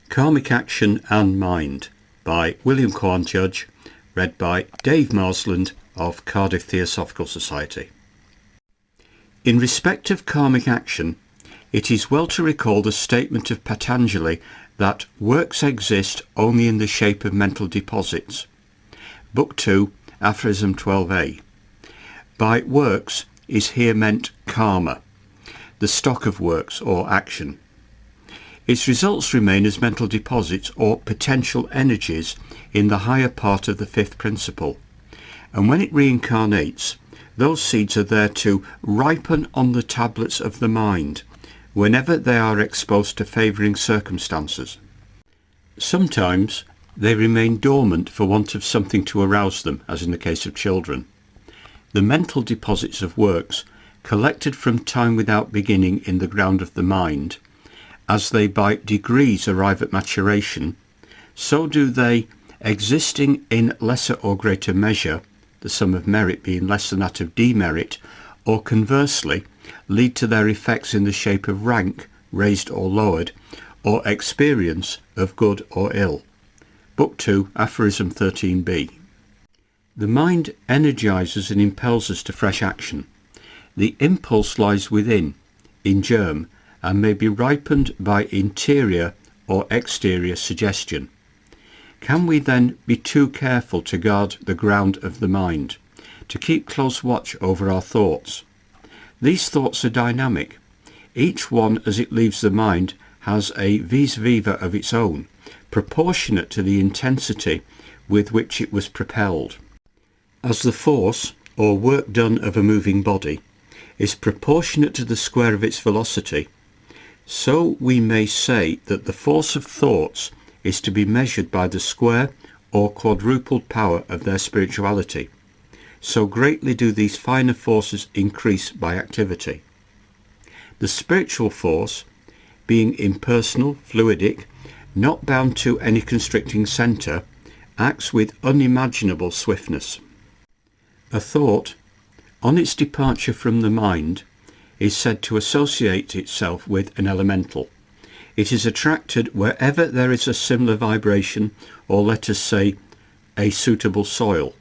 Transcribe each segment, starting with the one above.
Karmic Action and Mind by William Quan Judge, read by Dave Marsland of Cardiff Theosophical Society. In respect of karmic action, it is well to recall the statement of Patanjali that works exist only in the shape of mental deposits. Book 2, Aphorism 12a. By works is here meant karma, the stock of works or action. Its results remain as mental deposits or potential energies in the higher part of the fifth principle, and when it reincarnates, those seeds are there to ripen on the tablets of the mind whenever they are exposed to favouring circumstances. Sometimes they remain dormant for want of something to arouse them, as in the case of children. The mental deposits of works, collected from time without beginning in the ground of the mind, as they by degrees arrive at maturation, so do they, existing in lesser or greater measure, the sum of merit being less than that of demerit, or conversely, lead to their effects in the shape of rank, raised or lowered, or experience of good or ill. Book 2, Aphorism 13b. The mind energizes and impels us to fresh action. The impulse lies within, in germ, and may be ripened by interior or exterior suggestion. Can we then be too careful to guard the ground of the mind, to keep close watch over our thoughts? These thoughts are dynamic. Each one as it leaves the mind has a vis viva of its own, proportionate to the intensity with which it was propelled. As the force, or work done of a moving body, is proportionate to the square of its velocity, so we may say that the force of thoughts is to be measured by the square or quadrupled power of their spirituality. So greatly do these finer forces increase by activity. The spiritual force, being impersonal, fluidic, not bound to any constricting centre, acts with unimaginable swiftness. A thought, on its departure from the mind, is said to associate itself with an elemental. It is attracted wherever there is a similar vibration, or let us say, a suitable soil,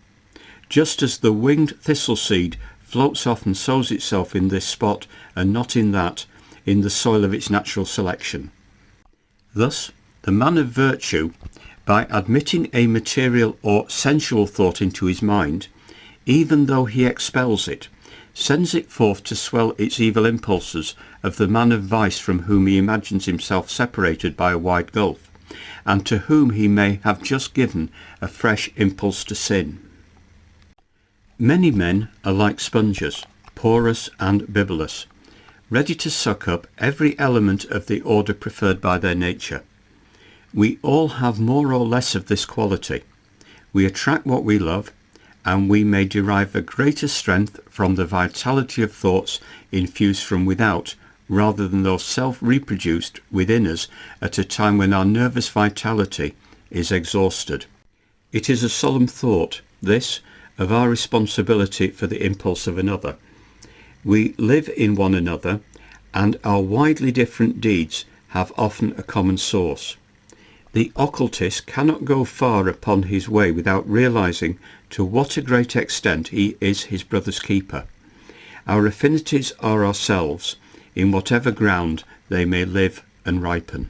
just as the winged thistle seed floats off and sows itself in this spot and not in that, in the soil of its natural selection. Thus, the man of virtue, by admitting a material or sensual thought into his mind, even though he expels it, sends it forth to swell its evil impulses of the man of vice from whom he imagines himself separated by a wide gulf, and to whom he may have just given a fresh impulse to sin. Many men are like sponges, porous and bibulous, ready to suck up every element of the order preferred by their nature. We all have more or less of this quality. We attract what we love, and we may derive a greater strength from the vitality of thoughts infused from without, rather than those self-reproduced within us at a time when our nervous vitality is exhausted. It is a solemn thought, this, of our responsibility for the impulse of another. We live in one another, and our widely different deeds have often a common source. The occultist cannot go far upon his way without realizing to what a great extent he is his brother's keeper. Our affinities are ourselves, in whatever ground they may live and ripen.